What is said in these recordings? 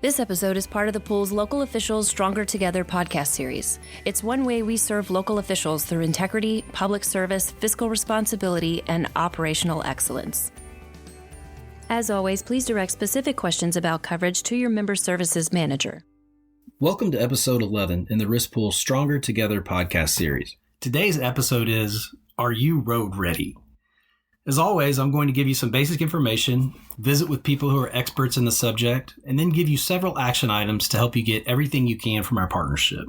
This episode is part of the pool's Local Officials Stronger Together podcast series. It's one way we serve local officials through integrity, public service, fiscal responsibility, and operational excellence. As always, please direct specific questions about coverage to your member services manager. Welcome to episode 11 in the Risk Pool Stronger Together podcast series. Today's episode is, Are You Road Ready? As always, I'm going to give you some basic information, visit with people who are experts in the subject, and then give you several action items to help you get everything you can from our partnership.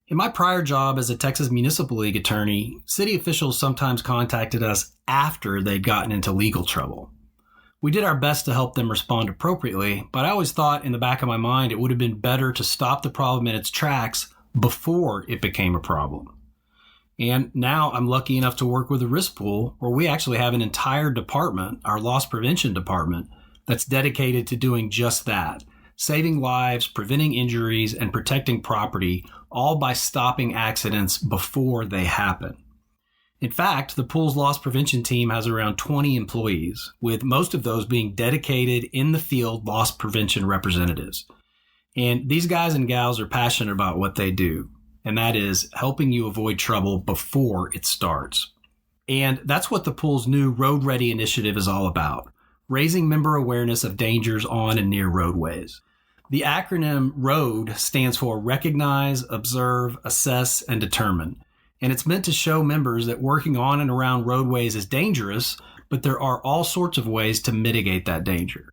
In my prior job as a Texas Municipal League attorney, city officials sometimes contacted us after they'd gotten into legal trouble. We did our best to help them respond appropriately, but I always thought in the back of my mind it would have been better to stop the problem in its tracks before it became a problem. And now I'm lucky enough to work with a risk pool where we actually have an entire department, our loss prevention department, that's dedicated to doing just that, saving lives, preventing injuries, and protecting property, all by stopping accidents before they happen. In fact, the pool's loss prevention team has around 20 employees, with most of those being dedicated in the field loss prevention representatives. And these guys and gals are passionate about what they do, and that is helping you avoid trouble before it starts. And that's what the pool's new Road Ready initiative is all about, raising member awareness of dangers on and near roadways. The acronym ROAD stands for Recognize, Observe, Assess, and Determine. And it's meant to show members that working on and around roadways is dangerous, but there are all sorts of ways to mitigate that danger.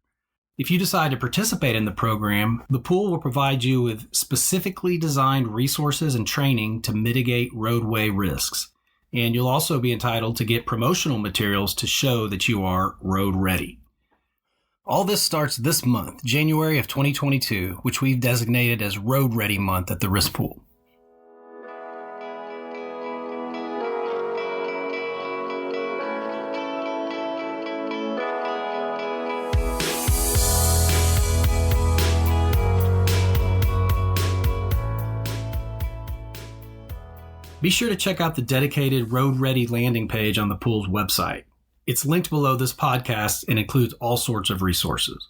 If you decide to participate in the program, the pool will provide you with specifically designed resources and training to mitigate roadway risks. And you'll also be entitled to get promotional materials to show that you are road ready. All this starts this month, January of 2022, which we've designated as Road Ready Month at the Risk Pool. Be sure to check out the dedicated Road Ready landing page on the pool's website. It's linked below this podcast and includes all sorts of resources.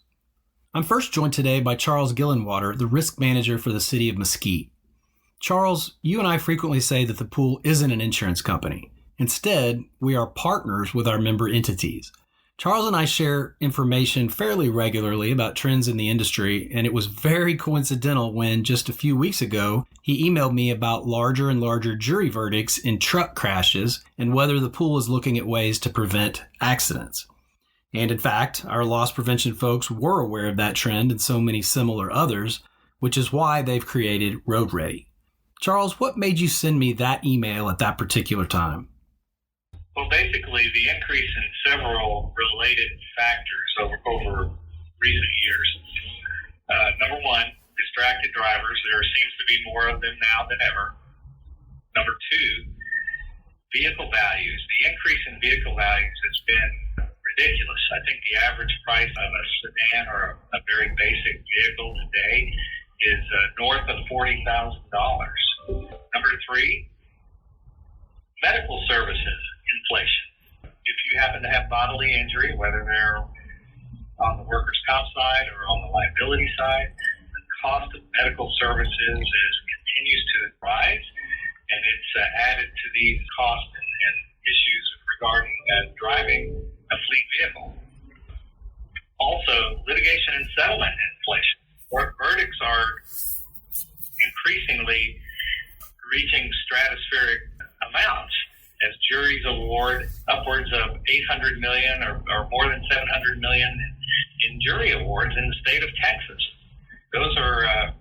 I'm first joined today by Charles Gillenwater, the risk manager for the city of Mesquite. Charles, you and I frequently say that the pool isn't an insurance company. Instead, we are partners with our member entities. Charles and I share information fairly regularly about trends in the industry, and it was very coincidental when just a few weeks ago, he emailed me about larger and larger jury verdicts in truck crashes and whether the pool is looking at ways to prevent accidents. And in fact, our loss prevention folks were aware of that trend and so many similar others, which is why they've created Road Ready. Charles, what made you send me that email at that particular time? Well, basically, the increase in several related factors over recent years. Number one, distracted drivers. There seems to be more of them now than ever. Number two, vehicle values. The increase in vehicle values has been ridiculous. I think the average price of a sedan or a very basic vehicle today is north of $40,000. Number three, medical services inflation. If you happen to have bodily injury, whether they're on the workers' comp side or on the liability side, the cost of medical services continues to rise, and it's added to these costs and issues regarding driving a fleet vehicle. Also, litigation and settlement inflation. Verdicts are increasingly reaching stratospheric amounts as juries award upwards of $800 million or more than $700 million in jury awards in the state of Texas. Those are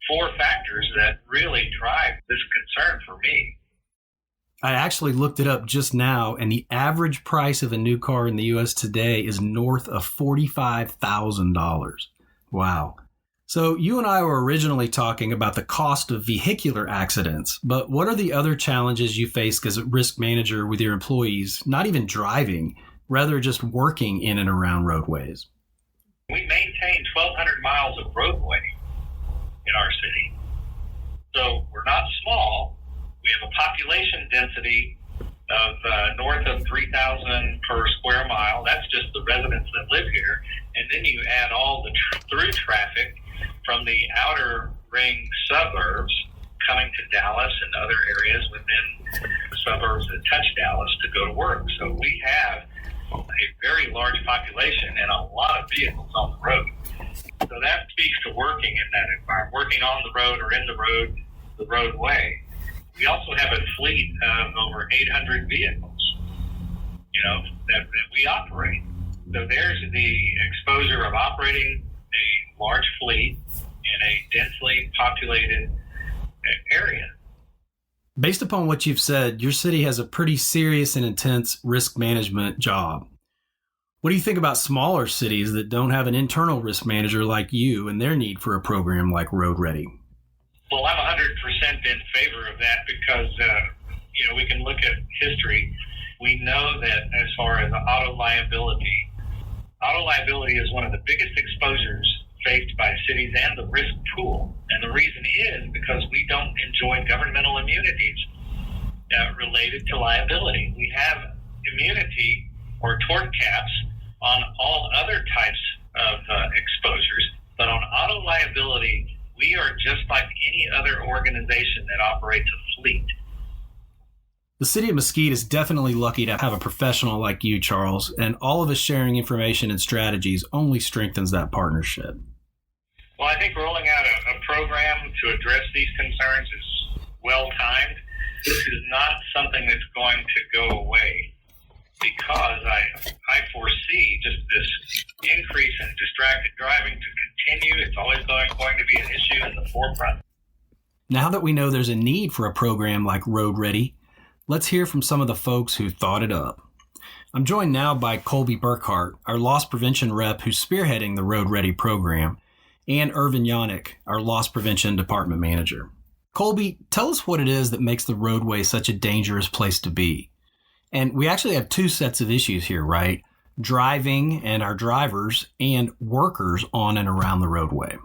four factors that really drive this concern for me. I actually looked it up just now, and the average price of a new car in the U.S. today is north of $45,000. Wow. So you and I were originally talking about the cost of vehicular accidents, but what are the other challenges you face as a risk manager with your employees, not even driving, rather just working in and around roadways? We maintain 1,200 miles of roadway in our city. So we're not small. We have a population density of north of 3,000 per square mile. That's just the residents that live here. and then you add all the through traffic from the outer ring suburbs coming to Dallas and other areas within the suburbs that touch Dallas to go to work. So we have a very large population and a lot of vehicles on the road. So that speaks to working in that environment, working on the road or in the roadway. We also have a fleet of over 800 vehicles, that we operate. So there's the exposure of operating a large fleet in a densely populated area. Based upon what you've said, your city has a pretty serious and intense risk management job. What do you think about smaller cities that don't have an internal risk manager like you and their need for a program like Road.Ready? Well, I'm 100% in favor of that because, we can look at history. We know that as far as auto liability is one of the biggest exposures faced by cities and the risk pool. And the reason is because we don't enjoy governmental immunities related to liability. We have immunity or tort caps on all other types of exposures, but on auto liability, we are just like any other organization that operates a fleet. The city of Mesquite is definitely lucky to have a professional like you, Charles, and all of us sharing information and strategies only strengthens that partnership. Well, I think rolling out a program to address these concerns is well-timed. This is not something that's going to go away because I foresee just this increase in distracted driving to continue. It's always going to be an issue in the forefront. Now that we know there's a need for a program like Road.Ready, let's hear from some of the folks who thought it up. I'm joined now by Colby Burkhart, our loss prevention rep who's spearheading the Road.Ready program, and Irvin Yannick, our loss prevention department manager. Colby, tell us what it is that makes the roadway such a dangerous place to be. And we actually have two sets of issues here, right? Driving and our drivers and workers on and around the roadway.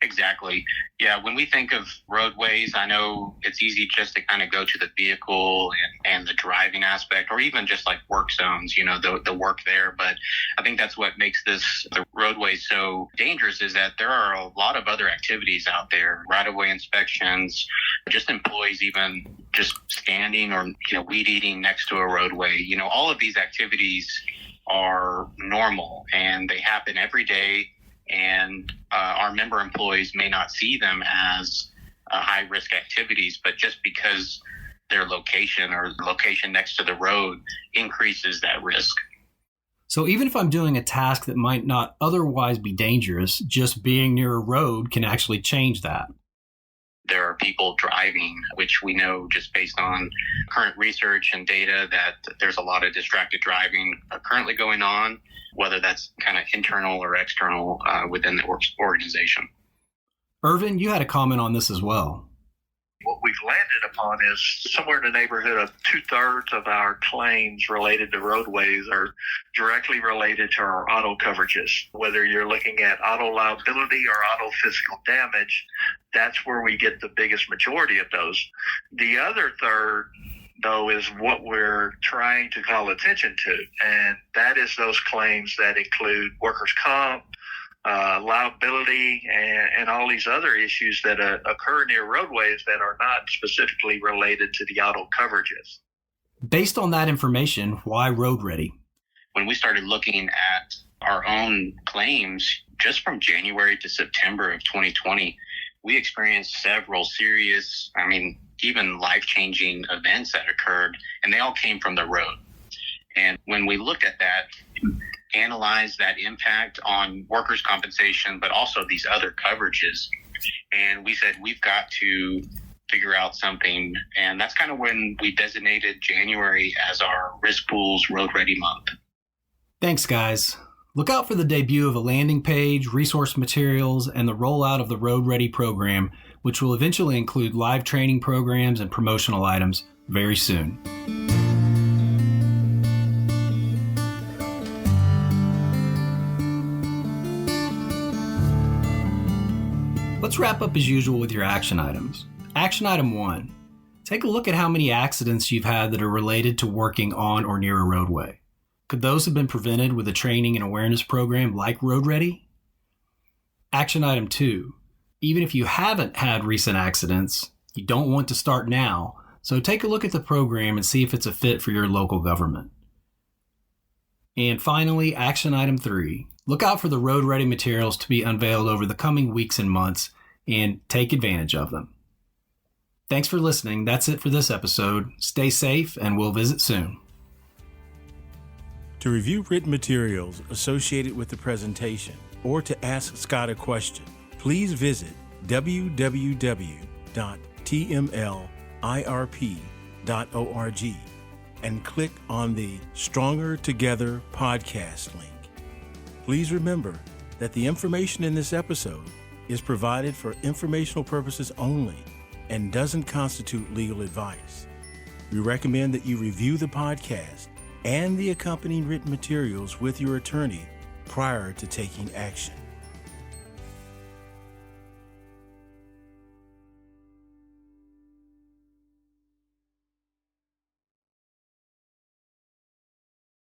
Exactly. Yeah, when we think of roadways, I know it's easy just to kind of go to the vehicle and the driving aspect, or even just like work zones, the work there. But I think that's what makes the roadway so dangerous is that there are a lot of other activities out there, right-of-way inspections, just employees even just standing or, weed eating next to a roadway. All of these activities are normal and they happen every day. And our member employees may not see them as high-risk activities, but just because their location or location next to the road increases that risk. So even if I'm doing a task that might not otherwise be dangerous, just being near a road can actually change that. There are people driving, which we know just based on current research and data that there's a lot of distracted driving currently going on, whether that's kind of internal or external within the organization. Irvin, you had a comment on this as well. What we've landed upon is somewhere in the neighborhood of 2/3 of our claims related to roadways are directly related to our auto coverages. Whether you're looking at auto liability or auto physical damage, that's where we get the biggest majority of those. The other third, though, is what we're trying to call attention to, and that is those claims that include workers' comp, liability, and all these other issues that occur near roadways that are not specifically related to the auto coverages. Based on that information, why Road.Ready? When we started looking at our own claims, just from January to September of 2020, we experienced several serious, even life-changing events that occurred, and they all came from the road. And when we looked at that, analyzed that impact on workers' compensation, but also these other coverages, and we said, we've got to figure out something. And that's kind of when we designated January as our Risk Pools Road.Ready month. Thanks, guys. Look out for the debut of a landing page, resource materials, and the rollout of the Road.Ready program, which will eventually include live training programs and promotional items very soon. Let's wrap up as usual with your action items. Action item 1. Take a look at how many accidents you've had that are related to working on or near a roadway. Could those have been prevented with a training and awareness program like R.O.A.D? Action item 2. Even if you haven't had recent accidents, you don't want to start now, so take a look at the program and see if it's a fit for your local government. And finally, action item 3. Look out for the road-ready materials to be unveiled over the coming weeks and months, and take advantage of them. Thanks for listening. That's it for this episode. Stay safe, and we'll visit soon. To review written materials associated with the presentation or to ask Scott a question, please visit www.tmlirp.org and click on the Stronger Together podcast link. Please remember that the information in this episode is provided for informational purposes only and doesn't constitute legal advice. We recommend that you review the podcast and the accompanying written materials with your attorney prior to taking action.